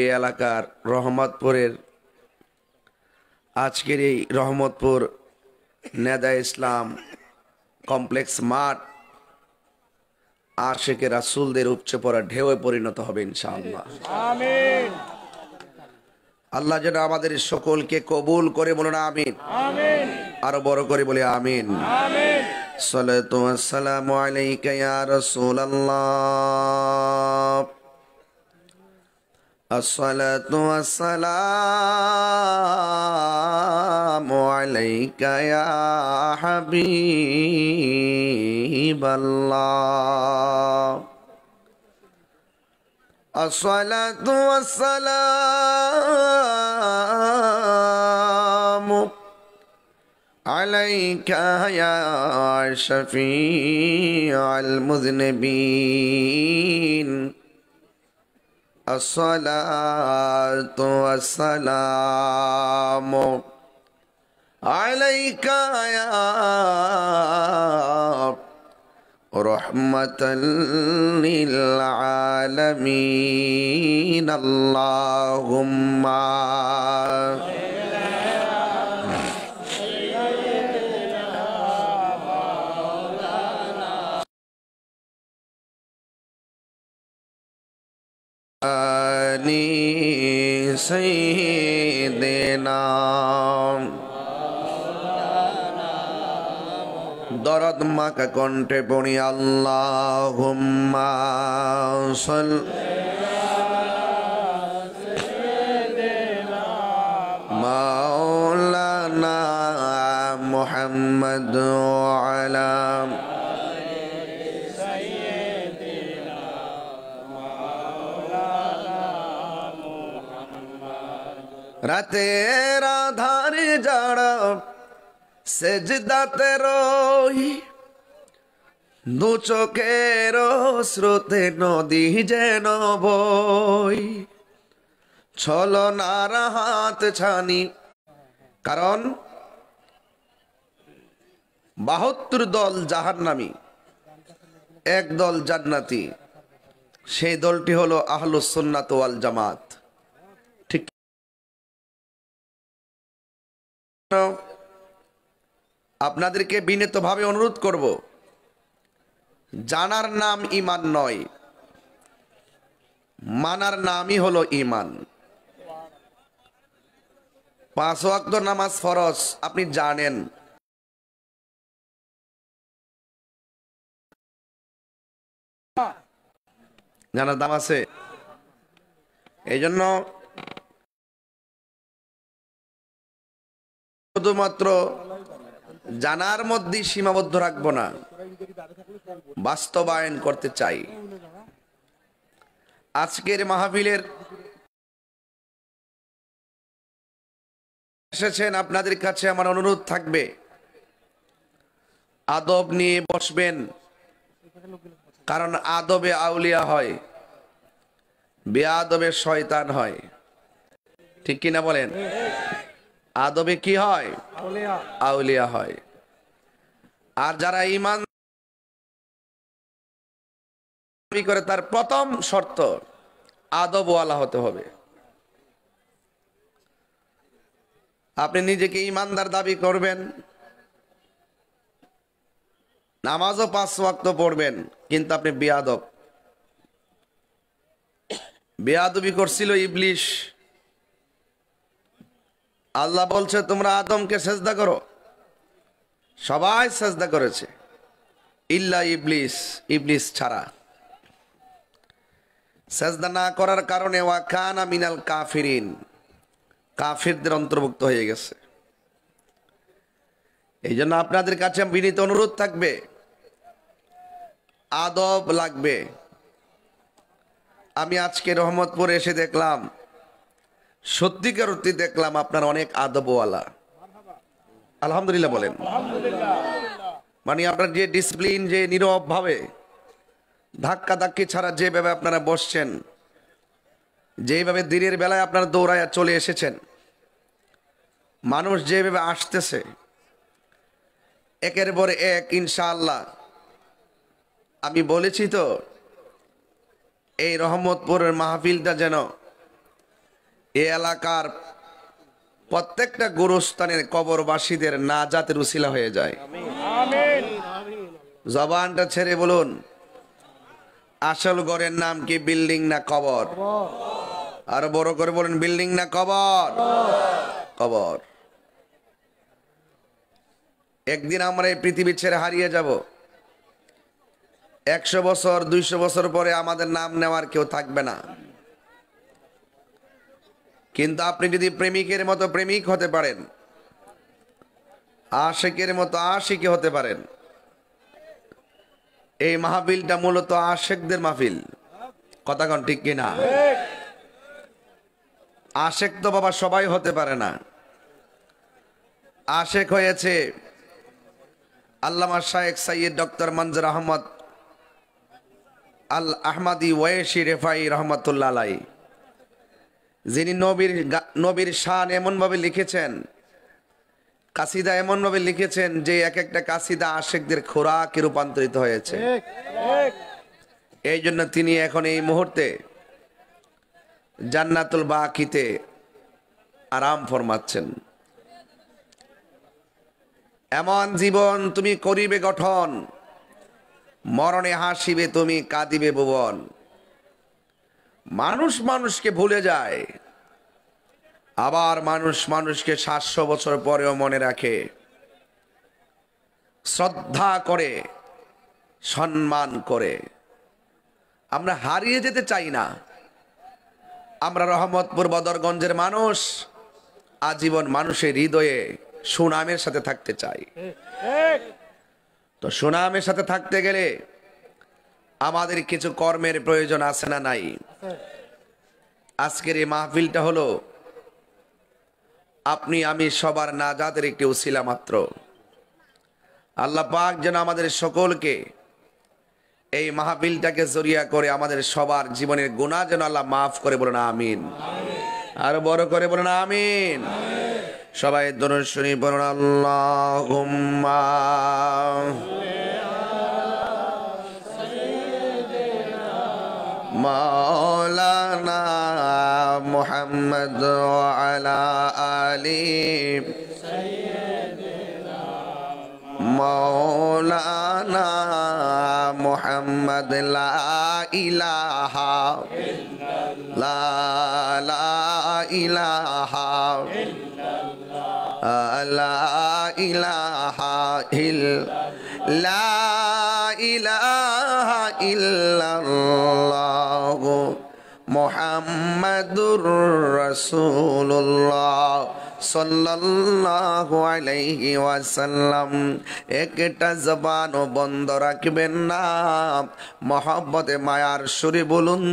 এই এলাকার রহমতপুরের আজকের এই রহমতপুর নেদা ইসলাম কমপ্লেক্স মাঠ আশিকে রাসূলদের উপচে পড়া ঢেউয়ে পরিণত হবে ইনশাআল্লাহ। আমিন। আল্লাহ যেন আমাদের সকলকে কবুল করে বলুন আমিন। আমিন। আরো বড় করে বলি আমিন। আমিন। সালাতু ওয়াসসালামু আলাইকা ইয়া রাসূলুল্লাহ। আসসালাতু ওয়াসসালামু আলাইকা ইয়া হাবিবাল্লাহ। আসসালাতু ওয়াসসালামু আলাইকা ইয়া শাফিআল মুযনিবিন। আসসালাতু ওয়াসসালামু আলাইকা ইয়া রাহমাতাল লিল আলামিন। আল্লাহুম্মা আনি সাইয়্যিদিনা। দরদ মাকা কণ্ঠে পড়ি আল্লাহুম্মা মাওলানা মুহাম্মদ আলা রাতের আধারে যারা সেজদাতে রই, দু চোখের স্রোতে নদী যেন বই, ছলনার হাত ছানি। কারণ ৭২ দল জাহান্নামী, এক দল জান্নাতি। সেই দলটি হলো আহলুস সুন্নাত ওয়াল জামাত। ঠিক আপনাদেরকে বিনীতভাবে অনুরোধ করব, জানার নাম ঈমান নয়, মানার নামই হলো ঈমান। ৫ ওয়াক্ত নামাজ ফরজ, আপনি জানেন। জানার দাম আছে। এই জন্য শুধুমাত্র জানার মধ্যে সীমাবদ্ধ রাখবো না, বাস্তবায়ন করতে চাই। আজকের মাহফিলের এসেছেন, আপনাদের কাছে আমার অনুরোধ থাকবে, আদব নিয়ে বসবেন। কারণ আদবে আউলিয়া হয়, বেআদবে শয়তান হয়। ঠিক কিনা বলেন? আদবে কি হয়? আউলিয়া হয়। আর যারা ঈমান করে, তার প্রথম শর্ত আদবওয়ালা হতে হবে। আপনি নিজেকে ঈমানদার দাবি করবেন, নামাজও ৫ ওয়াক্ত পড়বেন, কিন্তু আপনি বেয়াদব। বেয়াদবি করছিল ইবলিশ। আল্লাহ বলছে তোমরা আদমকে সেজদা করো, সবাই সেজদা করেছে ইল্লা ইবলিস, ইবলিস ছাড়া। সেজদা না করার কারণে ওয়া কানা মিনাল কাফিরিন, কাফিরদের অন্তর্ভুক্ত হয়ে গেছে। এই জন্য আপনাদের কাছে বিনীত অনুরোধ থাকবে, আদব লাগবে। আমি আজকে রহমতপুরে এসে দেখলাম, সত্যিকার অর্থে দেখলাম আপনার অনেক আদবওয়ালা। আলহামদুলিল্লাহ বলেন। মানে আপনার যে ডিসিপ্লিন, যে নীরব ভাবে ধাক্কা ধাক্কি ছাড়া যেভাবে আপনারা বসছেন, যেভাবে দিনের বেলায় আপনারা দৌড়ায় চলে এসেছেন, মানুষ যেভাবে আসতেছে একের পর এক, ইনশাআল্লাহ আমি বলেছি তো, এই রহমতপুরের মাহফিলটা যেন এই এলাকার প্রত্যেকটা গোরস্থানের কবরবাসীদের নাজাতের উসিলা হয়ে যায়। জবানটা ছেড়ে বলুন, আসল ঘরের নাম কি, বিল্ডিং না কবর? আর বড় করে বলেন, বিল্ডিং না কবর? কবর। একদিন আমরা এই পৃথিবী ছেড়ে হারিয়ে যাব। 100 বছর 200 বছর পরে আমাদের নাম নেওয়ার কেউ থাকবে না। কিন্তু আপনি যদি প্রেমিকের মতো প্রেমিক হতে পারেন, আশিকের মতো আশিক হতে পারেন। এই মাহফিলটা মূলত আশিকদের মাহফিল, কথা কোন ঠিক কিনা? আশিক তো বাবা সবাই হতে পারে না। আশিক হয়েছে আল্লামা শায়েখ সৈয়দ ডক্টর মনজুর আহমদ আল আহমদি ওয়েশি রেফাই রহমতুল্লাহ আলাইহি, যিনি নবীর শান এমন ভাবে লিখেছেন, কাসিদা এমন ভাবে লিখেছেন যে এক একটা কাসিদা আশিকদের খোরাকে রূপান্তরিত হয়েছে। এই জন্য তিনি এখন এই মুহূর্তে জান্নাতুল বাকিতে আরাম ফরমাচ্ছেন। এমন জীবন তুমি করিবে গঠন, মরণে হাসিবে তুমি, কাঁদিবে ভুবন। মানুষ মানুষকে ভুলে যায়, আবার মানুষ মানুষকে 700 বছর পরেও মনে রাখে, শ্রদ্ধা করে, সম্মান করে। আমরা হারিয়ে যেতে চাই না। আমরা রহমতপুর বদরগঞ্জের মানুষ, আজীবন মানুষের হৃদয়ে সুনামের সাথে থাকতে চাই। তো সুনামের সাথে থাকতে গেলে আমাদের কিছু কর্মের প্রয়োজন আছে না নাই? আজকের এই মাহফিলটা হলো আপনি আমি সবার নাজাতের একটি উসিলা মাত্র। আল্লাহ পাক যেন আমাদের সকলকে এই মাহফিলটাকে জরিয়া করে আমাদের সবার জীবনের গুনাহ যেন আল্লাহ মাফ করে, বলেন আমিন। আর বড় করে বলেন আমিন। সবাই দরুদ শরীফ পড়ুন, আল্লাহুম্মা মাওলানা মুহাম্মদ ওয়া আলা আলি মাওলানা মুহাম্মদ। লা ইলাহা লা ইলাহা লা ইলাহা লা ইলাহা ইল্লাল্লাহ মুহাম্মাদুর রাসূলুল্লাহ সাল্লাল্লাহু আলাইহি ওয়াসাল্লাম। একটা জবানও বন্ধ রাখবেন না, মহব্বতে মায়ার সুরে বলুন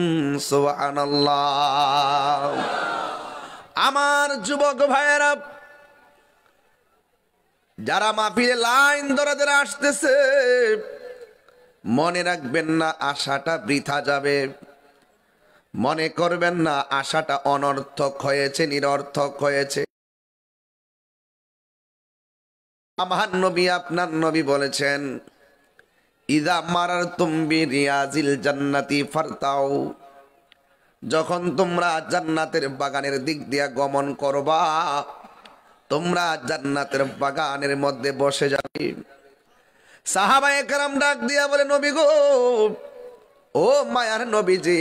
সুবহানাল্লাহ। আমার যুবক ভাইয়েরা, যারা মাহফিলে লাইন ধরে ধরে আসতেছে, মনে রাখবেন না আশাটা বৃথা যাবে। মনে করবেন না আশাটা অনর্থক হয়েছে, নিরর্থক হয়েছে। আমার নবী, আপনার নবী বলেছেন, ইযা মারারতুম বিরিয়াজিল জান্নাতি ফারতাউ, যখন তোমরা জান্নাতের বাগানের দিক দিয়া গমন করবা, তোমরা জান্নাতের বাগানের মধ্যে বসে যাবে। সাহাবায়ে কেরাম ডাক দিয়া বলে, নবী গো, ও মায়ার নবীজি,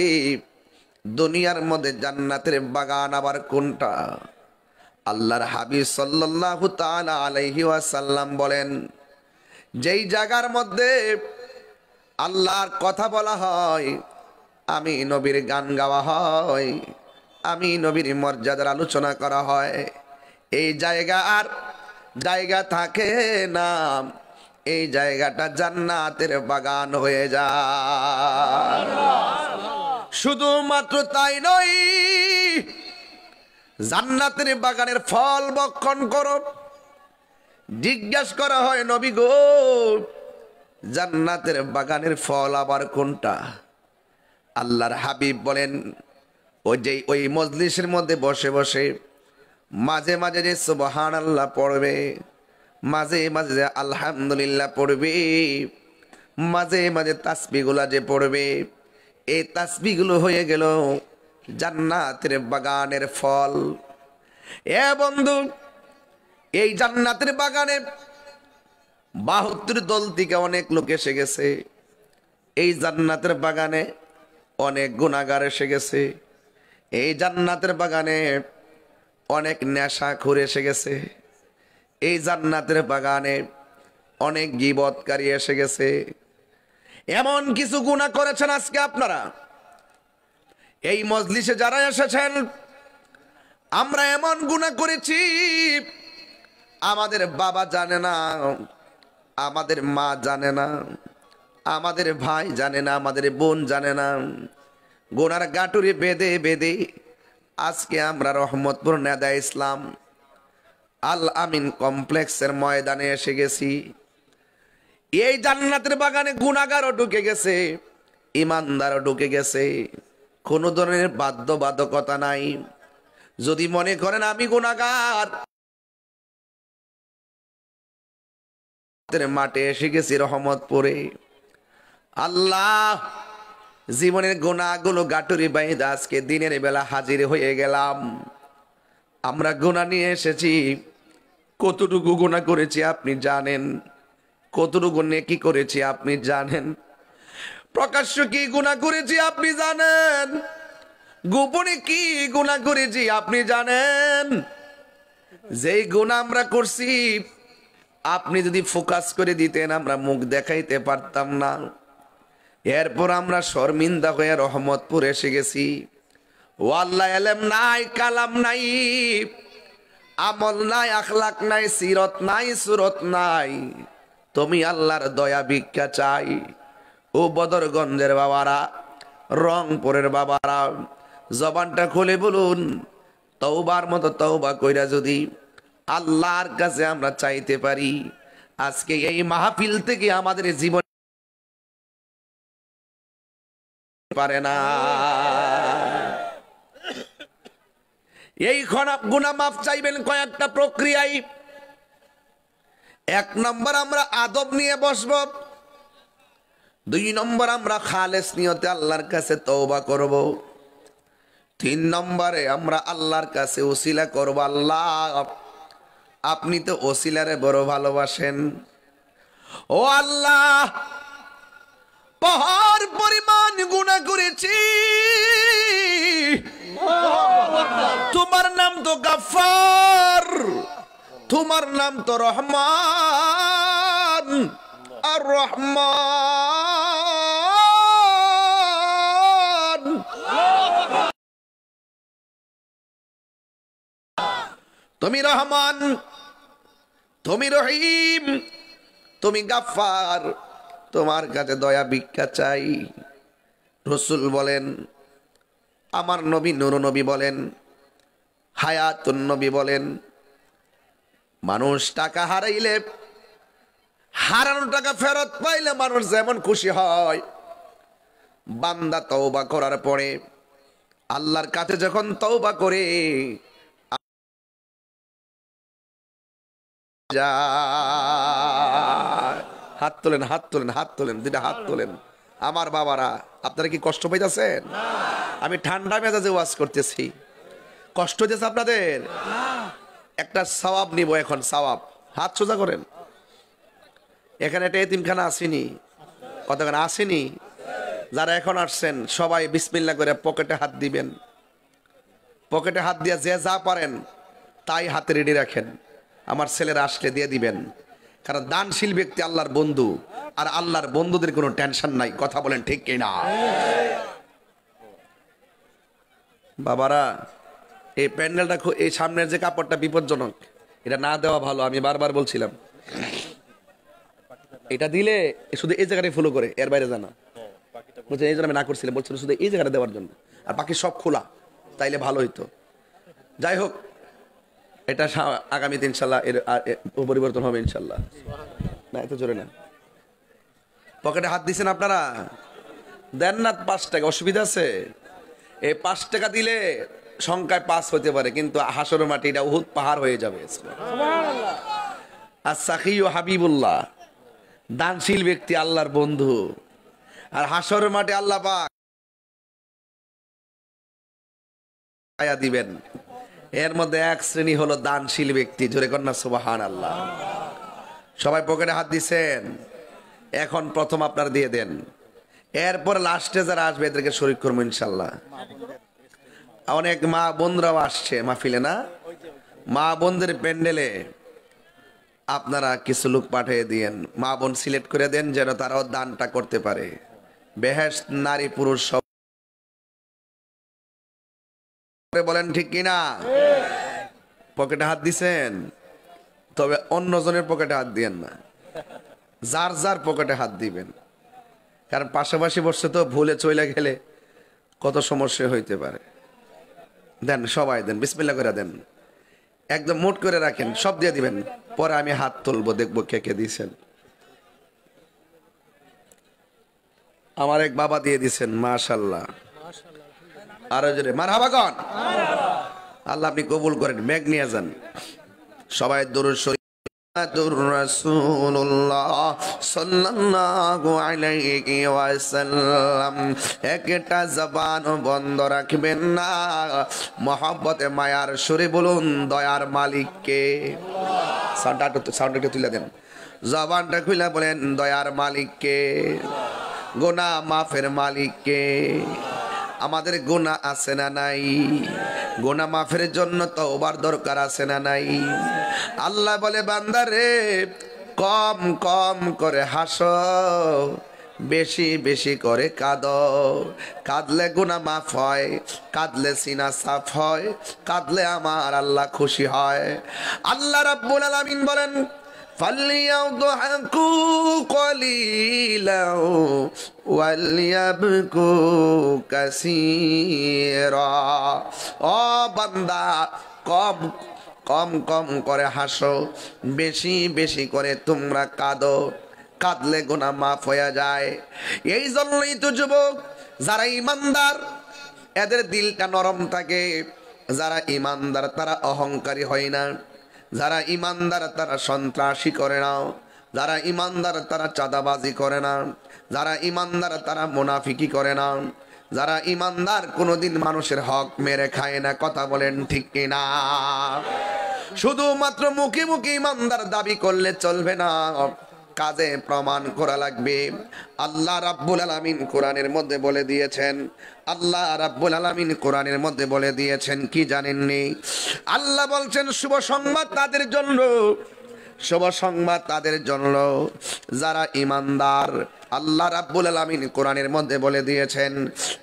দুনিয়ার মধ্যে জান্নাতের বাগান আবার কোনটা? আল্লাহর হাবিব সাল্লাল্লাহু তাআলা আলাইহি ওয়াসাল্লাম বলেন, যেই জায়গার মধ্যে আল্লাহর কথা বলা হয়, আমি নবীর গান গাওয়া হয়, আমি নবীর মর্যাদার আলোচনা করা হয়, এই জায়গা আর জায়গা থাকে না, এই জায়গাটা জান্নাতের বাগান হয়ে যায়। শুধুমাত্র তাই নয়, জান্নাতের বাগানের ফল ভক্ষণ করো। জিজ্ঞাসা করা হয়, নবী গো, জান্নাতের বাগানের ফল আবার কোনটা? আল্লাহর হাবিব বলেন, ওই মজলিসের মধ্যে বসে বসে মাঝে মাঝে যে সুবহানাল্লাহ পড়বে, মাঝে মাঝে যে আলহামদুলিল্লাহ পড়বে, মাঝে মাঝে তাসবিহগুলা যে পড়বে, এই তাসবিহগুলো হয়ে গেল জান্নাতের বাগানের ফল। এ বন্ধু, এই জান্নাতের বাগানে 72 দল থেকে অনেক লোক এসে গেছে। এই জান্নাতের বাগানে অনেক গুনাহগার এসে গেছে। এই জান্নাতের বাগানে অনেক নেশাখোর এসে গেছে। এই জান্নাতের বাগানে অনেক গীবতকারী এসে গেছে। এমন কিছু গুনাহ করেছেন আজকে আপনারা এই মজলিসে যারা এসেছেন, আমরা এমন গুনাহ করেছি আমাদের বাবা জানে না, আমাদের মা জানে না, আমাদের ভাই জানে না, আমাদের বোন জানে না। গুনার গাটুরি বেঁধে বেঁধে আজকে আমরা রহমতপুর নেদা ইসলাম আল আমিন কমপ্লেক্সের ময়দানে এসে গেছি। এই জান্নাতের বাগানে গুনাহগারও ঢুকে গেছে, ইমানদারও ঢুকে গেছে। কোনো ধরনের বাধ্যবাধকতা নাই। যদি মনে করেন আমি গুনাহগার, মাঠে এসে গেছি রহমতপুরে। আল্লাহ জীবনের গুনাহগুলো গাটুরি বাইদা আজকে দিনের বেলা হাজির হয়ে গেলাম। আমরা গুনাহ নিয়ে এসেছি। কতটুকু গুনাহ করেছি আপনি জানেন, কতটুকু নেকি করেছি আপনি জানেন, প্রকাশ্য কি গুনাহ করেছি আপনি জানেন, গোপনে কি গুনাহ করেছি আপনি জানেন। যেই গুনাহ আমরা করছি আপনি যদি ফোকাস করে দিতেন আমরা মুখ দেখাইতে পারতাম না। এরপর আমরা শর্মিন্দা হয়ে রহমতপুর এসে গেছি। ও আল্লাহ, এলেম নাই, কালাম নাই, আমল নাই, আখলাক নাই, সিরত নাই, সুরত নাই। তুমি আল্লাহর দয়া ভিক্ষা চাই। ও বদরগঞ্জের বাবারা, রংপুরের বাবারা, জবানটা খুলে বলুন, তওবার মতো তওবা কইরা যদি আল্লাহর কাছে আমরা চাইতে পারি, আজকে এই মাহফিল থেকে আমাদের জীবন পারে না। এই গুনাহ মাফ চাইবেন কয়েকটা প্রক্রিয়ায়। 1 নম্বর আমরা আদব নিয়ে বসব। 2 নম্বর আমরা খালেস নিয়তে আল্লাহর কাছে তওবা করব। 3 নম্বরে আমরা আল্লাহর কাছে ওসিলা করব। আল্লাহ, আপনি তো ওসিলারে বড় ভালোবাসেন। ও আল্লাহ, পাহাড় পরিমাণ গুনাহ করেছি। তোমার নাম তো গাফফার, তোমার নাম তো রহমান আর রহমান। তুমি রহমান, তুমি রহিম, তুমি গাফফার। তোমার কাছে দয়া ভিক্ষা চাই। রাসূল বলেন, আমার নবী নূর নবী বলেন, হায়াতুন নবী বলেন, মানুষ টাকা হারাইলে, হারানো টাকা ফেরত পাইলে মানুষ যেমন খুশি হয়, বান্দা তওবা করার পরে আল্লাহর কাছে যখন তওবা করে হাত তোলেন, হাত তোলেন, হাত তোলেন, 2টা হাত তোলেন। আমার বাবারা, আপনারা কি কষ্ট পাইতেছেন? আমি ঠান্ডা মেজাজে ওয়াজ করতেছি, কষ্ট হইতেছে আপনাদের? একটা সওয়াব নিব এখন, সওয়াব। হাত সোজা করেন। এখানে একটা এতিমখানা আসেনি, কতখানা আসেনি? যারা এখন আসছেন সবাই বিসমিল্লাহ করে পকেটে হাত দিবেন। পকেটে হাত দিয়ে যে যা পারেন তাই হাতে রেডি রাখেন। আমার ছেলেরা আসলে দিয়ে দিবেন। কারণ দানশীল ব্যক্তি আল্লাহর বন্ধু, আর আল্লাহর বন্ধুদের কোনো টেনশন নাই। কথা বলেন ঠিক কিনা? বাবারা, এই প্যান্ডেলটা, এই সামনের যে কাপড়টা বিপজ্জনক, এটা না দেওয়া ভালো। আমি বারবার বলছিলাম, এটা দিলে শুধু এই জায়গাটাই ফলো করে, এর বাইরে জানা বলছেন। এই জন্য আমি না করছিলাম, বলছিল শুধু এই জায়গাটা দেওয়ার জন্য, আর বাকি সব খোলা, তাইলে ভালো হইতো। যাই হোক, এটা আগামীতে ইনশাল্লাহ এর পরিবর্তন হবে ইনশাল্লাহ। না, এত জোরে না। পকেটে হাত দিচ্ছেন আপনারা, দেন না 5 টাকা, অসুবিধা আছে? এই 5 টাকা দিলে সংখ্যায় 5 হতে পারে, কিন্তু হাসরের মাটি এটা উহুদ পাহাড় হয়ে যাবে। আর সাকিউ হাবিবুল্লাহ, দানশীল ব্যক্তি আল্লাহর বন্ধু, আর হাসরের মাঠে আল্লাহ পাক আয়া দিবেন। এর মধ্যে এক শ্রেণী হলো দানশীল ব্যক্তি, জোরে কন্যা সুবহানাল্লাহ। সবাই পকেটে হাত দিছেন, এখন প্রথম আপনারা দিয়ে দেন, এরপর লাস্টে যারা আসবে এদেরকে শরীক করবো ইনশাল্লাহ। অনেক মা বোনরাও আসছে মাহফিলে, না মা বোনদের প্যান্ডেলে আপনারা কিছু লোক পাঠিয়ে দিয়েন, মা বোন সিলেক্ট করে দেন যেন তারাও দানটা করতে পারে। বেহেশত নারী পুরুষ সব, বলেন ঠিক কিনা? পকেটে হাত দিছেন, তবে অন্যজনের পকেটে হাত দিয়েন না, যার যার পকেটে হাত দিবেন, কারণ পাশাপাশি বসে তো ভুলে চলে গেলে কত সমস্যা হইতে পারে। দেন, সবাই দেন, বিসমিল্লাহ করে দেন, একদম মোট করে রাখেন, সব দিয়ে দিবেন, পরে আমি হাত তুলবো, দেখবো কে কে দিয়েছেন। আমার এক বাবা দিয়ে দিছেন, মাশাআল্লাহ, আরো জোরে মারহাবা কন। আল্লাহ আপনি কবুল করেন, মেঘ নিয়ে যান। সবাই দরুদ শরীফ রাসূলুল্লাহ সাল্লাল্লাহু আলাইহি ওয়াসাল্লাম। একটা জবান বন্ধ রাখবেন না, মহব্বতে মায়ার সুরে বলুন দয়ার মালিককে। সাউন্ডটা তুলে দেন, জবানটা খুলে বলেন দয়ার মালিককে, গুনাহ মাফের মালিককে। আমাদের গুনাহ আছে না নাই? গুনাহ মাফের জন্য তওবার দরকার আছে না নাই? আল্লাহ বলে বান্দারে কম কম করে হাসো, বেশি বেশি করে কাঁদো। কাঁদলে গুনাহ মাফ হয়, কাঁদলে সিনা সাফ হয়, কাঁদলে আমার আল্লাহ খুশি হয়। আল্লাহ রাব্বুল আলামিন বলেন فَلْيَضْحَكُوا قَلِيلًا وَلْيَبْكُوا كَثِيرًا। ও বান্দা, কম কম কম করে হাসো, বেশি বেশি করে তোমরা কাঁদো, কাঁদলে গুনাহ মাফ হয়ে যায়। এই জন্যই তো যুবক যারা ইমানদার এদের দিলটা নরম থাকে, যারা ইমানদার তারা অহংকারী হয় না, যারা ইমানদার তারা সন্ত্রাসী করে না, যারা ইমানদার তারা চাঁদাবাজি করে না, যারা ইমানদার তারা মুনাফিকি করে না, যারা ইমানদার কোনোদিন মানুষের হক মেরে খায় না। কথা বলেন ঠিক কিনা? শুধুমাত্র মুখে মুখে ইমানদার দাবি করলে চলবে না, কাজে প্রমাণ করা লাগবে। আল্লাহ রাব্বুল আলামিন কোরআনের মধ্যে বলে দিয়েছেন, আল্লাহ রাব্বুল আলামিন কোরআনের মধ্যে বলে দিয়েছেন কি জানেননি? আল্লাহ বলছেন শুভ সংবাদ তাদের জন্য, শুভ সংবাদ তাদের জন্য যারা ইমানদার। আল্লাহ রাব্বুল আলামিন কোরআনের মধ্যে বলে দিয়েছেন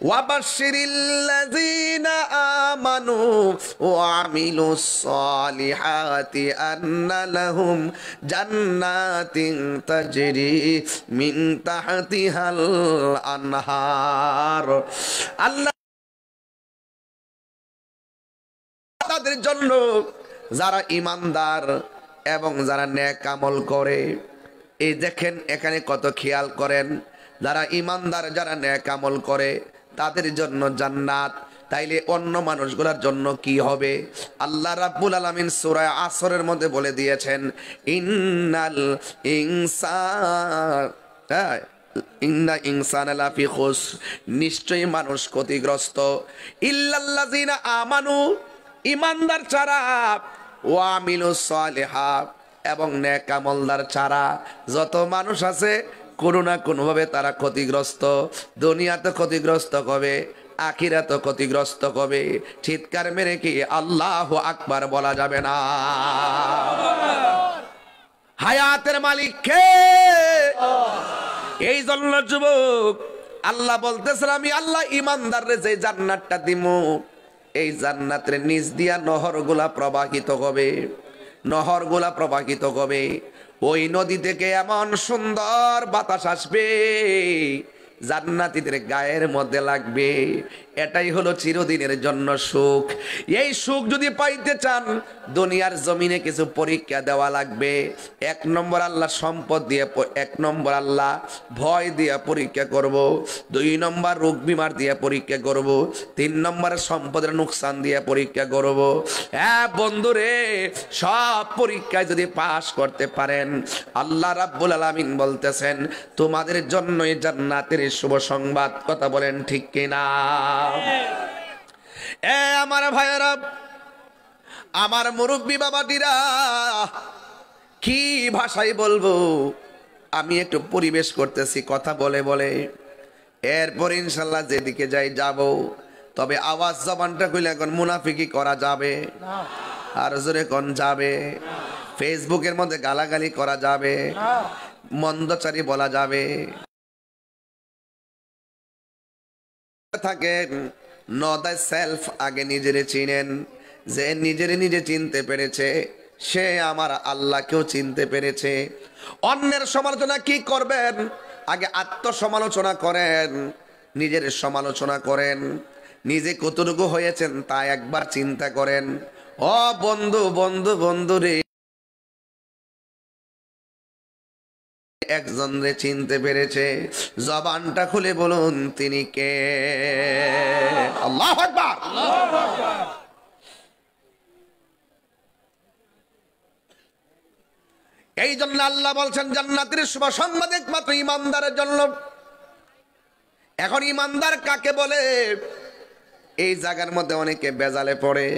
ওয়াবাশশিরিল্লাযীনা আমানু ওয়া আমিলুস সালিহাতি আন্না লাহুম জান্নাতিন তাজরি মিন তাহতিহাল আনহার। আল্লাহ তাদের জন্য যারা ইমানদার এবং যারা নেক আমল করে। এই দেখেন এখানে কত খেয়াল করেন, যারা ইমানদার যারা নেক আমল করে তাদের জন্য জান্নাত। তাইলে অন্য মানুষগুলোর জন্য কি হবে? আল্লাহ রাব্বুল আলামিন সূরা আসরের মধ্যে বলে দিয়েছেন ইন্নাল ইন্না ইনসানা লাফি খুসর, নিশ্চয়ই মানুষ ক্ষতিগ্রস্ত, ইল্লাল্লাযিনা আমানু, ইমানদার ছাড়া, ওয়া আমিলুস সালিহাত, এবং নেক আমলদার ছাড়া যত মানুষ আছে কোনো না কোনোভাবে তারা ক্ষতিগ্রস্ত। দুনিয়াতে ক্ষতিগ্রস্ত হবে, আখিরাতে ক্ষতিগ্রস্ত হবে। চিৎকার মেরে কি আল্লাহু আকবার বলা যাবে না? হায়াতের মালিক কে? এই জন্য যুবক আল্লাহ বলতেছেন আমি আল্লাহ ইমানদাররে যে জান্নাতটা দিমু, এই জান্নাতের নিচ দিয়া নহরগুলা প্রবাহিত হবে, নহরগুলা প্রবাহিত হবে। ওই নদী থেকে এমন সুন্দর বাতাস আসবে জান্নাতীদের গায়ের মধ্যে লাগবে। এটাই হলো চিরদিনের জন্য সুখ। এই সুখ যদি পাইতে চান দুনিয়ার জমিনে কিছু পরীক্ষা দেওয়া লাগবে। এক নম্বর আল্লাহ সম্পদ দিয়ে, এক নম্বর আল্লাহ ভয় দিয়ে পরীক্ষা করব, দুই নম্বর রোগ বিমার দিয়ে পরীক্ষা করব, তিন নম্বর সম্পদের নুকসান দিয়ে পরীক্ষা করব। হ্যাঁ বন্ধুরে, সব পরীক্ষায় যদি পাশ করতে পারেন আল্লাহ রাব্বুল আলামিন বলতেছেন তোমাদের জন্যই জান্নাতের শুভ সংবাদ। কথা বলেন ঠিক কিনা? এ আমার ভাইয়েরা, আমার মুরব্বী বাবাটিরা, কি ভাষায় বলবো, আমি একটু পরিবেশ করতেছি কথা বলে বলে, এরপর ইনশাল্লাহ যেদিকে যাই যাব। তবে আওয়াজ জবানটা কইলে এখন মুনাফিকি করা যাবে, আর জোরে কোন যাবে, ফেসবুকের মধ্যে গালাগালি করা যাবে, মন্দচারী বলা যাবে। থাকেন নো দ্য সেলফ, আগে নিজেরে চিনেন। যে নিজেরে নিজে চিনতে পেরেছে সে আমার আল্লাহকেও চিনতে পেরেছে। অন্যের সমালোচনা কি করবেন, আগে আত্মসমালোচনা করেন, নিজের সমালোচনা করেন, নিজে কতটুকু হয়েছেন তা একবার চিন্তা করেন। ও বন্ধু বন্ধু বন্ধু রে, একজন রে চিনতে পেরেছে, জবানটা খুলে বলুন তিনি কে? আল্লাহু আকবার। এই জন্য আল্লাহ বলছেন জান্নাতের শুভ সংবাদ একমাত্র ইমানদারের জন্য। এখন ইমানদার কাকে বলে? এই জায়গার মধ্যে অনেকে বেজালে পড়ে,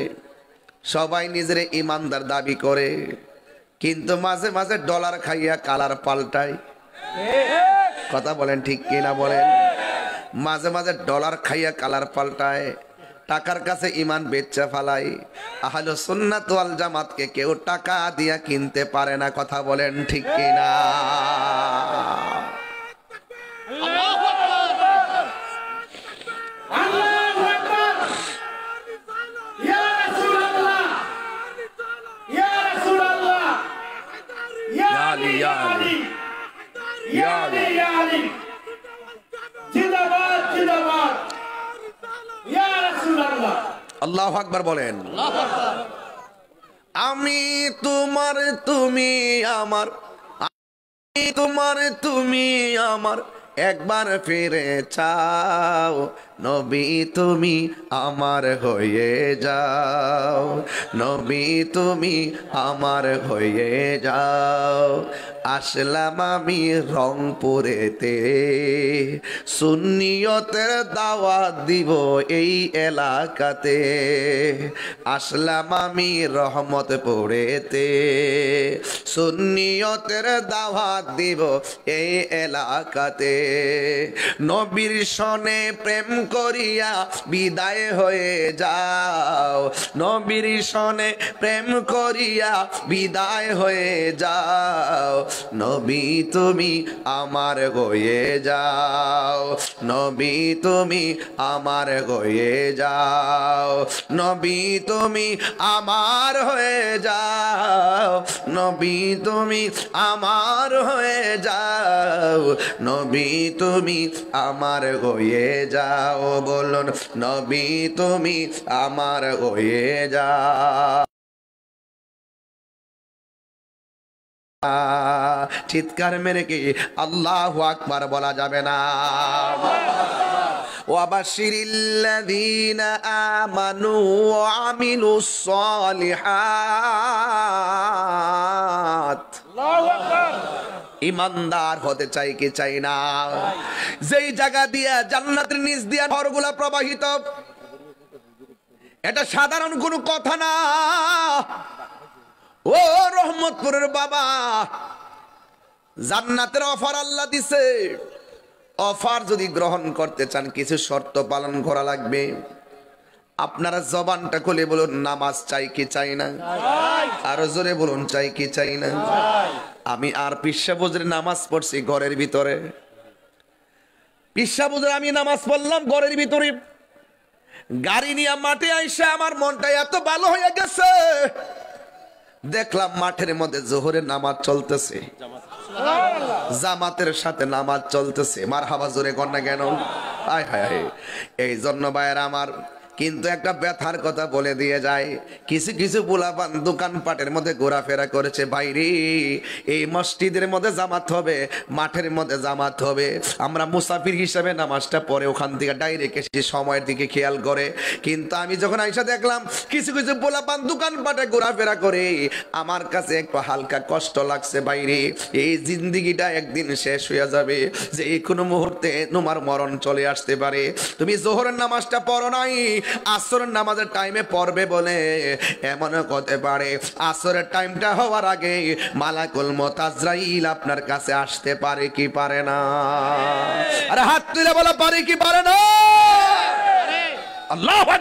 সবাই নিজের ইমানদার দাবি করে, কিন্তু মাঝে মাঝে ডলার খাইয়া কালার পাল্টায়। কথা বলেন ঠিক কিনা বলেন? মাঝে মাঝে ডলার খাইয়া কালার পাল্টায়, টাকার কাছে ইমান বেচা ফালাই। আহলে সুন্নাত ওয়াল জামাতকে কেউ টাকা দিয়া কিনতে পারে না। কথা বলেন ঠিক কিনা? আল্লাহু আকবার বলেন। আমি তোমার তুমি আমার, আমি তোমার তুমি আমার, একবার ফিরে চাও নবী তুমি আমার হয়ে যাও, নবী তুমি আমার হয়ে যাও। আসলাম আমি রংপুরেতে, সুন্নিয়তের দাওয়াত দিব এই এলাকাতে। আসলাম আমি রহমতপুরেতে, সুন্নিয়তের দাওয়াত দিব এই এলাকাতে। নবীর সনে প্রেম করিয়া বিদায় হয়ে যাও, নবীর সনে প্রেম করিয়া বিদায় হয়ে যাও। নবী তুমি আমার হয়ে যাও, নবী তুমি আমার হয়ে যাও, নবী তুমি আমার হয়ে যাও, নবী তুমি আমার হয়ে যাও, নবী তুমি আমার হয়ে যাও। বলুন নবী তুমি আমার হয়ে যাও। চিৎকার মেরে কি আল্লাহু আকবার বলা যাবে না? ওয়াবাশিরিল্লাযীনা আমানু ওয়া আমিলুস সালিহাত। আল্লাহু আকবার। ইমানদার হতে চাই কি চাই না? যেই জায়গা দিয়ে জান্নাতের নিচ দিয়ে নহরগুলা প্রবাহিত, এটা সাধারণ কোনো কথা না। ও রহমতপুরের বাবা, জান্নাতের অফার আল্লাহ দিছে। অফার যদি গ্রহণ করতে চান কিছু শর্ত পালন করা লাগবে। আপনারা জবানটা খুলে বলুন নামাজ চাই কি চাই না? আরো জোরে বলুন চাই কি চাই না? আমি আর পিসা বুজরে নামাজ পড়ছি ঘরের ভিতরে, পিসা বুজরে আমি নামাজ পড়লাম ঘরের ভিতরে। গাড়ি নিয়ে মাঠে আইসা আমার মনটা এত ভালো হয়ে গেছে, দেখলাম মাঠের মধ্যে জোহরের নামাজ চলতেছে, জামাতের সাথে নামাজ চলতেছে। মারহাবা জোরে কন্যা কেন? হায় হায় হায়। এই জন্য ভাইয়েরা আমার, কিন্তু একটা ব্যথার কথা বলে দিয়ে যায়, কিছু কিছু পোলাপান দোকানপাটের মধ্যে ঘোরাফেরা করেছে। বাইরে এই মসজিদের মধ্যে জামাত হবে, মাঠের মধ্যে জামাত হবে, আমরা মুসাফির হিসাবে নামাজটা পড়ে ওখান থেকে ডাইরেক্ট এসে সময়ের দিকে খেয়াল করে। কিন্তু আমি যখন আইসা দেখলাম কিছু কিছু পোলাপান দোকানপাটে ঘোরাফেরা করে, আমার কাছে একটু হালকা কষ্ট লাগছে। বাইরে এই জিন্দিগিটা একদিন শেষ হয়ে যাবে, যে কোনো মুহূর্তে তোমার মরণ চলে আসতে পারে। তুমি জোহরের নামাজটা পড়ো নাই, আসরের নামাজের টাইমে পড়বে বলে এমনও হতে পারে আসরের টাইমটা হওয়ার আগে মালাকুল মউত আজরাইল আপনার কাছে আসতে পারে কি পারে না? আরে হাত তুলে বলো পারে কি পারে না? আল্লাহু আকবার।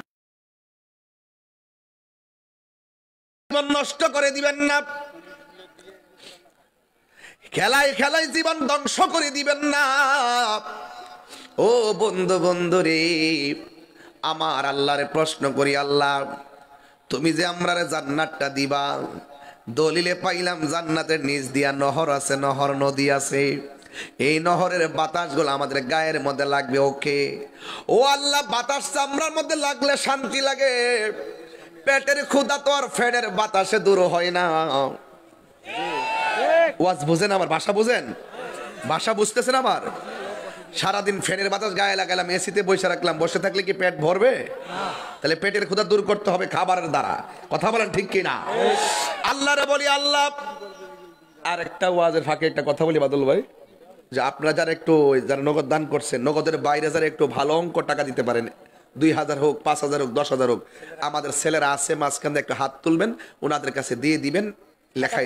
জীবন নষ্ট করে দিবেন না, খেলায় খেলায় জীবন ধ্বংস করে দিবেন না। ও বন্ধু রে, আমার আল্লাহরে প্রশ্ন করি, আল্লাহ তুমি যে আমরারে জান্নাতটা দিবা, দলিলে পাইলাম জান্নাতের নিচ দিয়া নহর আছে, নহর নদী আছে, এই নহরের বাতাসগুলো আমাদের গায়ের মধ্যে লাগবে। ওকে ও আল্লাহ, বাতাস চামড়ার মধ্যে লাগলে শান্তি লাগে, পেটের ক্ষুধা তো আর ফ্যানের বাতাসে দূর হয় না। ওয়াজ বুঝেন? আমার ভাষা বুঝেন? ভাষা বুঝতেছেন আমার? সারাদিন ফ্যানের বাতাস গায়ে লাগালাম, এসিতে বসে রাখলাম, বসে থাকলে কি পেট ভরবে? তাহলে পেটের ক্ষুধা দূর করতে হবে খাবারের দ্বারা। কথা বলেন ঠিক কিনা? আল্লাহরে বলি, আল্লাহ আর একটা ওয়াজের ফাঁকে একটা কথা বলি বাদল ভাই, যে আপনারা যারা নগদ দান করছেন, নগদের বাইরে যারা একটু ভালো অঙ্ক টাকা দিতে পারেন, 2000 হোক, 5000 হোক, 10,000 হোক, আমাদের ছেলেরা আছে মাঝখানে একটা হাত তুলবেন, ওনাদের কাছে দিয়ে দিবেন, লেখাই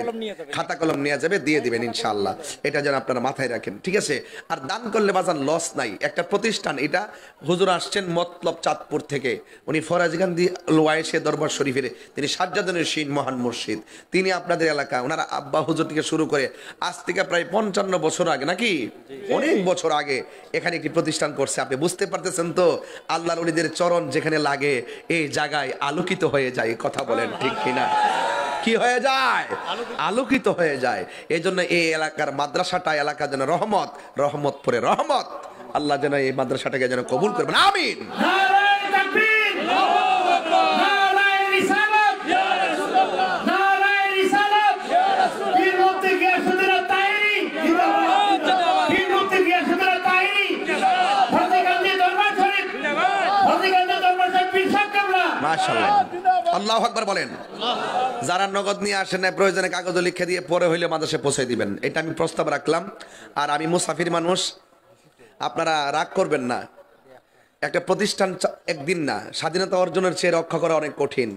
খাতা কলম নিয়ে যাবে, দিয়ে দিবেন ইনশাআল্লাহ। এটা যেন আপনারা মাথায় রাখেন, ঠিক আছে? আর দান করলে বাজান লস নাই। একটা প্রতিষ্ঠান, এটা হুজুর আসছেন মতলব চাঁদপুর থেকে, উনি ফরাজগান্ধী ওয়াইসে দরবার শরীফের তিনি সাজ্জাদুল শীন মহান মুর্শিদ, তিনি আপনাদের এলাকা, ওনারা আব্বা হুজুর থেকে শুরু করে আজ থেকে প্রায় 55 বছর আগে, নাকি অনেক বছর আগে এখানে একটি প্রতিষ্ঠান করছে। আপনি বুঝতে পারতেছেন তো, আল্লাহর ওলিদের চরণ যেখানে লাগে এই জায়গায় আলোকিত হয়ে যায়। কথা বলেন ঠিক কিনা? কি হয়ে যায়? আলোকিত হয়ে যায়। এই জন্য এই এলাকার মাদ্রাসাটা এলাকা যেন রহমত, রহমত পরে রহমত, আল্লাহ যেন এই মাদ্রাসাটাকে যেন কবুল করবেন, আমিন। মাশাআল্লাহ, আল্লাহু আকবার বলেন। যারা নগদ নিয়ে আসেন না, প্রয়োজনে কাগজ লিখে দিয়ে পরে হইলে মাদ্রাসায় পৌঁছে দিবেন, এটা আমি প্রস্তাব রাখলাম। আর আমি মুসাফির মানুষ, আপনারা রাগ করবেন না। একটা প্রতিষ্ঠান একদিন না, স্বাধীনতা অর্জনের চেয়ে রক্ষা করা অনেক কঠিন।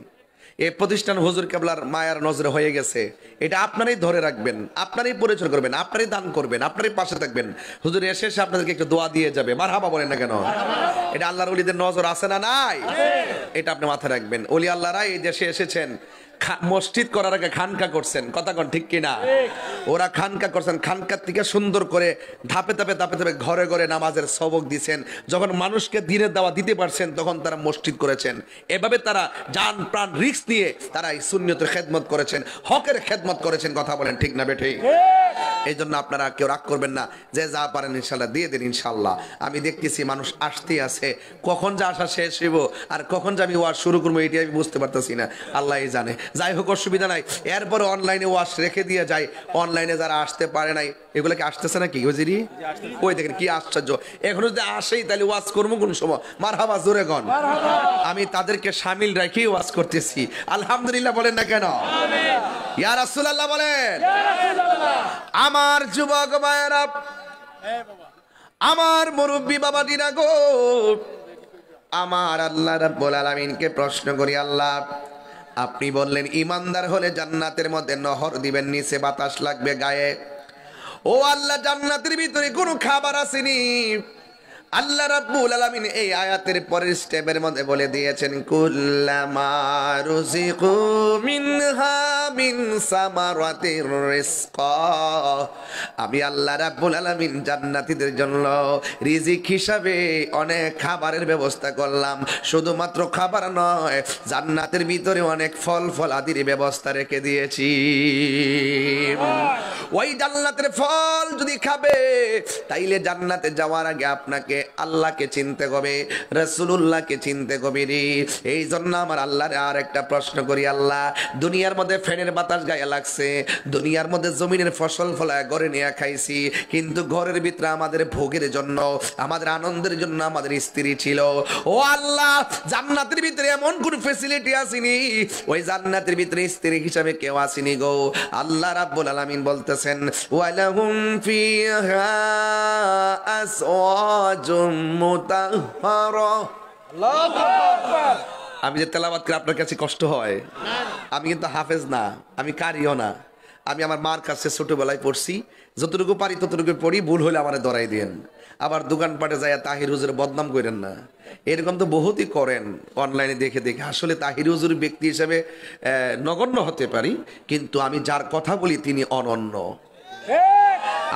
এই প্রতিষ্ঠান হুজুর কেবলার মায়ার নজরে হয়ে গেছে, এটা আপনারাই ধরে রাখবেন, আপনারাই পরিচয় করবেন, আপনারাই দান করবেন, আপনারাই পাশে থাকবেন। হুজুর এসে আপনাদেরকে একটু দোয়া দিয়ে যাবে, মারহাবা বলেন না কেন? এটা আল্লাহর ওলিদের নজর আছে না নাই? এটা আপনি মাথায় রাখবেন। ওলি আল্লাহরা এই দেশে এসেছেন, মসজিদ করার আগে খানকা করছেন, কথা কোন ঠিক কিনা? ওরা খানকা করছেন, খানকার থেকে সুন্দর করে ধাপে ধাপে ধাপে ধাপে ঘরে ঘরে নামাজের সবক দিয়েছেন। যখন মানুষকে দিনের দাওয়া দিতে পারছেন, তখন তারা মসজিদ করেছেন। এভাবে তারা জান প্রাণ রিস্ক নিয়ে তারা এই সুন্নতের খেদমত করেছেন, হকের খেদমত করেছেন। কথা বলেন ঠিক না বেঠি? এই জন্য আপনারা কেউ রাগ করবেন না, যে যা পারেন ইনশাল্লাহ দিয়ে দিন। ইনশাল্লাহ আমি দেখতেছি মানুষ আসতেই আছে, কখন যা আসা শেষ হইব আর কখন যে আমি ওয়াজ শুরু করবো এটি আমি বুঝতে পারতেছি না, আল্লাহই জানে। যাই হোক, অসুবিধা নাই। এরপরে অনলাইনে ওয়াজ রেখে দিয়ে যায়, অনলাইনে যারা আসতে পারে নাই এগুলোকে আসতেছে নাকি হুজুরি? ওই দেখেন কি আশ্চর্য, এখন যদি আসেই তাহলে ওয়াজ করবো কোন সময়? মারহাবা জোরে গন। আমি তাদেরকে শামিল রেখেই ওয়াজ করতেছি, আলহামদুলিল্লাহ বলেন না কেন? ইয়া রাসূলুল্লাহ বলেন। আমার যুবক ভাইয়েরা, আমার মুরব্বী বাবা দিনা গো, আমার আল্লাহ রাব্বুল আলামিনকে প্রশ্ন করি, আল্লাহ আপনি বললেন ইমানদার হলে জান্নাতের মধ্যে নহর দিবেন, নিচে বাতাস লাগবে গায়ে। ও আল্লাহ, জান্নাতের ভিতরে কোনো খাবার আসেনি। আল্লাহ রাব্বুল আলামিন এই আয়াতের পরের স্টেপের মধ্যে বলে দিয়েছেন, কুল্লামা রুজিকু মিনহা মিন সামারাতির রিজকা। আমি আল্লাহ রাব্বুল আলামিন জান্নাতীদের জন্য রিজিক হিসাবে অনেক খাবারের ব্যবস্থা করলাম। শুধুমাত্র খাবার নয়, জান্নাতের ভিতরে অনেক ফল ফলাদির ব্যবস্থা রেখে দিয়েছি। ওই জান্নাতের ফল যদি খাবে, তাইলে জান্নাতে যাওয়ার আগে আপনাকে আল্লাহকে চিনতে হবে, রাসূলুল্লাহকে চিনতে হবে রে। এই জন্য আমার আল্লাহরে আর একটা প্রশ্ন করি, আল্লাহ দুনিয়ার মধ্যে ফ্যানের বাতাস গায়ে লাগছে, দুনিয়ার মধ্যে জমিনের ফসল ফলায় ঘরে নিয়ে খাইছি, কিন্তু ঘরের ভিতরে আমাদের ভোগের জন্য, আমাদের আনন্দের জন্য আমাদের স্ত্রী ছিল। ও আল্লাহ, জান্নাতের ভিতরে এমন কোন ফ্যাসিলিটি আসেনি, ওই জান্নাতের ভিতরে স্ত্রী হিসাবে কেউ আসেনি গো। আল্লাহ রাব্বুল আলামিন বলতেছেন, ওয়ালাহুম ফিহা আসওয়াজুম মুতাহহারা। আমি যে তেলাওয়াত করে আপনার কাছে কষ্ট হয়, আমি কিন্তু হাফেজ না, আমি কারিও না। আমি আমার মার কাছে ছোটবেলায় পড়ছি, যতটুকু পারি ততটুকু পড়ি, ভুল হলে আমারে ধরাই দেন। আবার দোকানপাটে যায় তাহির হুজুর বদনাম করেন না, এরকম তো বহুতই করেন অনলাইনে দেখে দেখে। আসলে তাহির হুজুর ব্যক্তি হিসেবে নগণ্য হতে পারি, কিন্তু আমি যার কথা বলি তিনি অনন্য।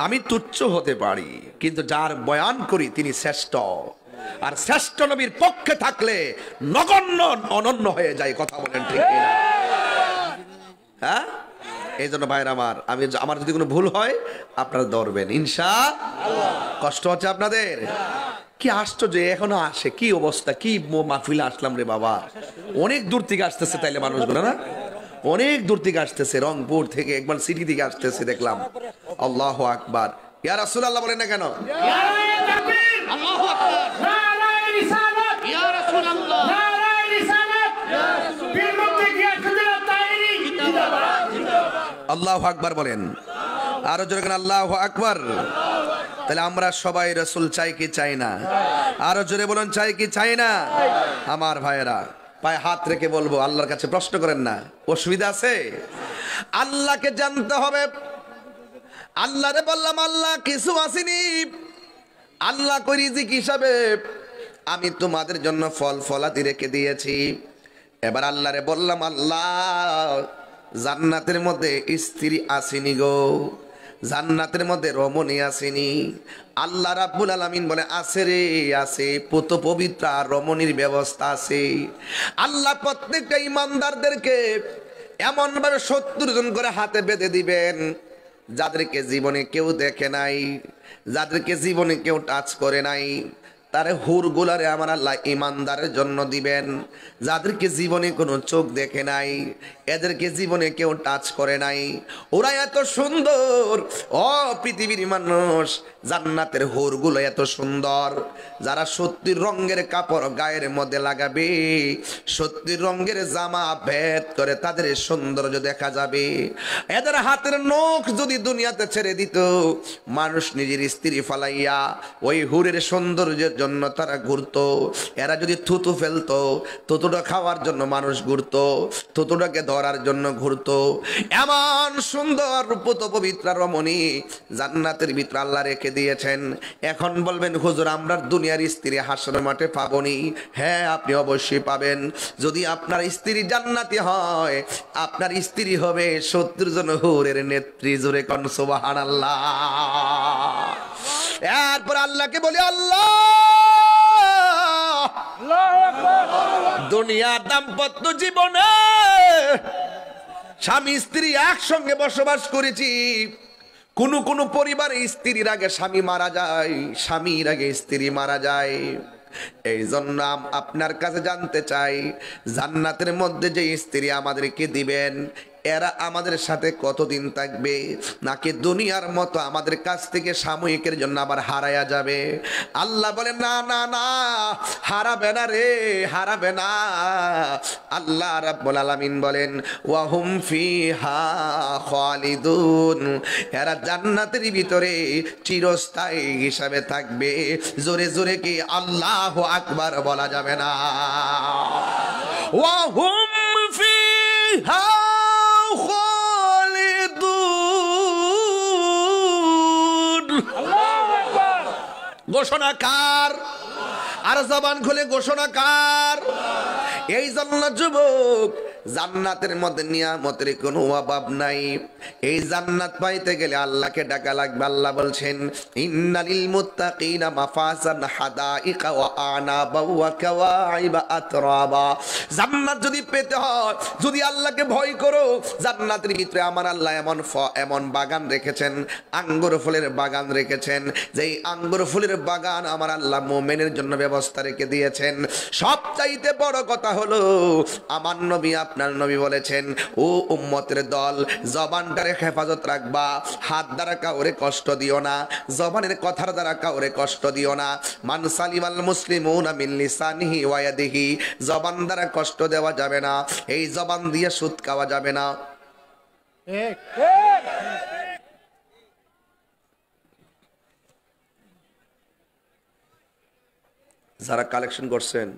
আমি তুচ্ছ হতে পারি, কিন্তু যার বয়ান করি তিনি শ্রেষ্ঠ। আর শ্রেষ্ঠ নবীর পক্ষে থাকলে নগণ্য অনন্য হয়ে যায়। কথা বলেন ঠিক কিনা? হ্যাঁ, এই জন্য ভাইয়ের আমার যদি কোনো ভুল হয় আপনারা ধরবেন ইনশাআল্লাহ। কষ্ট হচ্ছে আপনাদের? কি আশ্চর্য, এখনো আসে, কি অবস্থা, কি মাহফিলে আসলাম রে বাবা। অনেক দূর থেকে আসতেছে তাইলে মানুষগুলো, না অনেক দূর থেকে আসতেছে, রংপুর থেকে, একবার সিটি থেকে আসতেছে দেখলাম। আল্লাহু আকবার। ইয়া রাসূলুল্লাহ বলেন না কেন? আল্লাহু আকবার বলেন, আরো জোরে কেন আল্লাহু আকবার। তাহলে আমরা সবাই রাসূল চাই কি চাই না? আরো জোরে বলুন, চাই কি চাই না? আমার ভাইয়েরা, পায়ে হাত রেখে বলবো, আল্লাহর কাছে প্রশ্ন করেন না, অসুবিধা আছে? আল্লাহকে জানতে হবে। আল্লাহরে বললাম, আল্লাহ কিছু আসেনি, আল্লাহ কই রিজিক হিসাবে আমি তোমাদের জন্য ফল ফলাদি রেখে দিয়েছি। এবার আল্লাহরে বললাম, আল্লাহ জান্নাতের মধ্যে স্ত্রী আসেনি গো, জান্নাতের মধ্যে রমণী আসেনি। আল্লাহ রাব্বুল আলামিন বলে, আছে রে আছে, পুত পবিত্র রমণীর ব্যবস্থা আছে। আল্লাহ প্রত্যেকটা ইমানদারদেরকে এমন ভাবে 70 জন করে হাতে বেঁধে দিবেন, যাদেরকে জীবনে কেউ দেখে নাই, যাদেরকে জীবনে কেউ টাচ করে নাই, তারে হুর গুলারে আমার আল্লাহ ইমানদারের জন্য দিবেন। যাদেরকে জীবনে কোনো চোখ দেখে নাই, এদেরকে জীবনে কেউ টাচ করে নাই, ওরা এত সুন্দর। ও পৃথিবীর মানুষ, জান্নাতের হুর গুলো এত সুন্দর, যারা 70 রঙের কাপড় গায়ের মধ্যে লাগাবে, 70 রঙের জামা ভেদ করে তাদের সৌন্দর্য দেখা যাবে। এদের হাতের নখ যদি দুনিয়াতে ছেড়ে দিত, মানুষ নিজের স্ত্রী ফালাইয়া ওই হুরের সৌন্দর্যের জন্য তারা ঘুরতো। এরা যদি থুতু ফেলতো, থুতুটা খাওয়ার জন্য মানুষ ঘুরতো, থুতুটাকে ধরার জন্য ঘুরতো। এমন সুন্দর রূপত পবিত্র রমণী জান্নাতের ভিতরে আল্লাহ রেখে দিয়েছেন। এখন বলবেন, হুজুর আমরা দুনিয়ার স্ত্রী হাসর মাঠে পাবনি? হ্যাঁ, আপনি অবশ্যই পাবেন। যদি আপনার স্ত্রী জান্নাতি হয়, আপনার স্ত্রী হবে 70 জন হুরের নেত্রী। জোরে কোন সুবহানাল্লাহ। এরপর আল্লাহকে বলি, আল্লাহ দুনিয়ার দাম্পত্য জীবনে স্বামী স্ত্রী একসঙ্গে বসবাস করেছি। কোন কোন পরিবারে স্ত্রীর আগে স্বামী মারা যায়, স্বামীর আগে স্ত্রী মারা যায়। এই জন্য আপনার কাছে জানতে চাই, জান্নাতের মধ্যে যে স্ত্রী আমাদেরকে দিবেন, এরা আমাদের সাথে কতদিন থাকবে? নাকি দুনিয়ার মতো আমাদের কাছ থেকে সাময়িকের জন্য আবার হারায়া যাবে? আল্লাহ বলেন, না না না, হারাবে না রে, হারাবে না। আল্লাহ রাব্বুল আলামিন বলেন, ওয়াহুম ফিহা খালিদুন, এরা জান্নাতের ভিতরে চিরস্থায়ী হিসাবে থাকবে। জোরে জোরে কি আল্লাহু আকবার বলা যাবে না? ওয়াহুম ফিহা ঘোষণাকার, আর জবান খুলে ঘোষণাকার। এই জন্য যুবক, জান্নাতের মধ্যে নিয়ামতের কোনো অভাব নাই। এই জান্নাত পাইতে গেলে আল্লাহকে ডাকা লাগবে। আল্লাহ বলছেন, ইন্নালিল মুত্তাকিনা মাফাজান হাদাইকা ওয়া আনাবা ওয়া কাওয়াইবা আতরাবা। জান্নাত যদি পেতে হয়, যদি আল্লাহকে ভয় করো, জান্নাতের ভিতরে আমার আল্লাহ এমন বাগান রেখেছেন, আঙ্গুর ফুলের বাগান রেখেছেন, যেই আঙ্গুর ফুলের বাগান আমার আল্লাহ মুমিনের জন্য ব্যবস্থা রেখে দিয়েছেন। সবচাইতে বড় কথা হলো, আমার নবী আপনার নবী বলেছেন, ও উম্মতের দল, জবানটারে হেফাজত রাখবা, হাত দ্বারা কাউরে কষ্ট দিও না, জবানের কথার দ্বারা কাউরে কষ্ট দিও না। মান সালিমাল মুসলিমুনা মিন লিসানিহি ওয়া ইয়াদিহি, জবান দ্বারা কষ্ট দেওয়া যাবে না, এই জবান দিয়ে সুদ খাওয়া যাবে না। যারা কালেকশন করছেন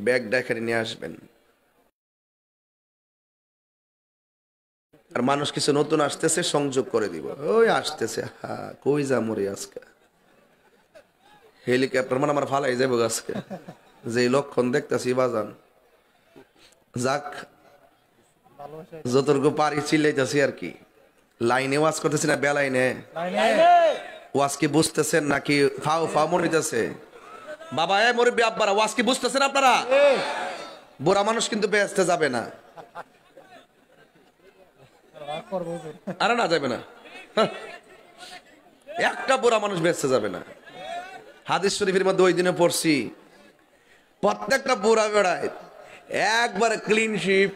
ব্যাগটা এখানে নিয়ে আসবেন। আর মানুষ কিছু নতুন আসতেছে, সংযোগ করে দিব। ওই আসতেছে, হ্যাঁ কই যা মরি আজকে হেলিকপ্টার মানে আমার ফালাই যাবো আজকে, যে লক্ষণ দেখতেছি বাজান। যাক, যতটুকু পারি চিল্লাইতেছি আর কি। লাইনে ওয়াজ করতেছি না বেলাইনে? ওয়াজ কি বুঝতেছেন নাকি ফাও ফাও মনে হইতেছে? বাবা এ মুরব্বি আব্বারা, ওয়াজ কি বুঝতেছেন আপনারা? বুড়া মানুষ কিন্তু বেহেশতে যাবে না। আরে না, যাবে না, একটা বুড়া মানুষ বেহেশতে যাবে না। হাদিস শরীফের মধ্যে ওই দিনে পড়ছি, প্রত্যেকটা বুড়া বেড়ায় একবার ক্লিন শিপ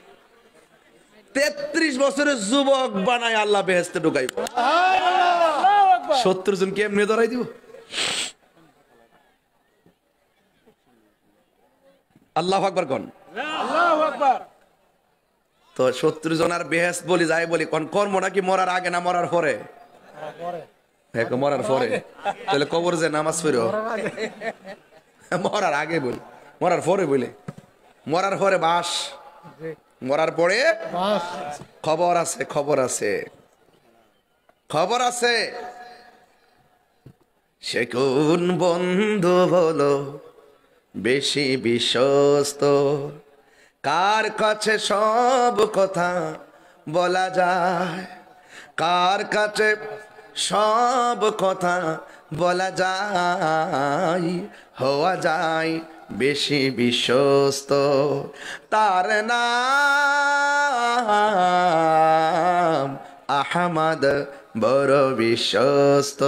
33 বছরের যুবক বানায় আল্লাহ বেহেশতে ঢুকাইব। 70 জন কেমনে ধরাই দিব? আল্লাহু আকবার কোন? তো 70 জন আর বেহেশত বলি যাই বলি, কোন কর্ম নাকি মরার আগে না মরার পরে? মরার পরে। তাহলে কবর যে নামাজ পড়ো মরার আগে বলি, মরার পরে বলে? মরার পরে বাস, মরার পরে খবর আছে, খবর আছে, খবর আছে। সে কোন বন্ধু হলো বেশি বিশ্বস্ত, কার কাছে সব কথা বলা যায়, কার কাছে সব কথা বলা যায়, হওয়া যায় বেশি বিশ্বস্ত। তার নাম আহমদ, বড় বিশ্বস্ত।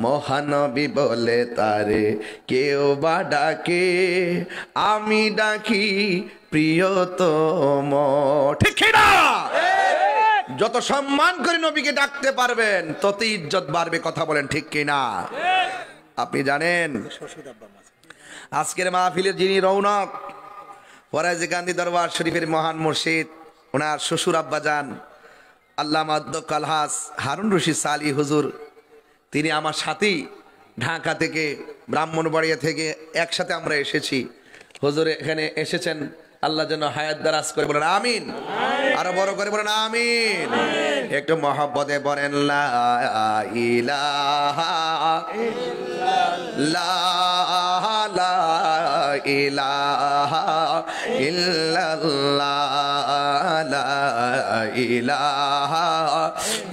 মহানবী বলে তারে কেউ বা ডাকে, আমি ডাকি প্রিয়তম। ঠিক না? যত সম্মান করে নবীকে ডাকতে পারবেন তত ইজ্জত বাড়বে। কথা বলেন ঠিক কিনা? আপনি জানেন আজকের মাহফিলের যিনি রৌনক, ফরাজি গান্ধী দরবার শরীফের মহান মুর্শিদ, ওনার শ্বশুর আব্বাজান আল্লামা অধ্যক্ষ আলহাজ হারুন রশিদ সালি হুজুর, তিনি আমার সাথী। ঢাকা থেকে, ব্রাহ্মণবাড়িয়া থেকে একসাথে আমরা এসেছি। হুজুর এখানে এসেছেন, আল্লাহ যেন হায়াত দারাজ করে, বলেন আমিন। আরো বড় করে বলেন আমিন। একটু মহব্বতে বলেন লা ইলাহা ইল্লাল্লাহ, লা ইলাহা ইল্লাল্লাহ, লা ইলাহা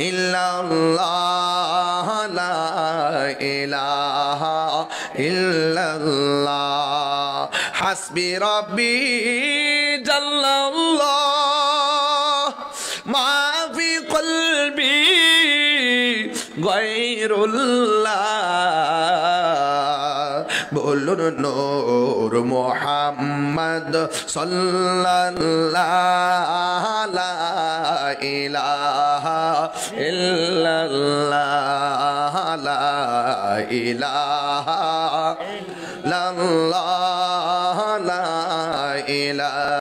ইল্লাল্লাহ, লা ইলাহা ইল্লাল্লাহ। হাসবি রব্বি জাল্লাল্লাহ, মা ফি কলবি গায়রুল্লাহ। বলুন নূর মুহাম্মদ সাল্লাল্লাহ, লা ইলাহা ইল্লাল্লাহ, লা ইলাহা ইল্লাল্লাহ, লা ইলাহা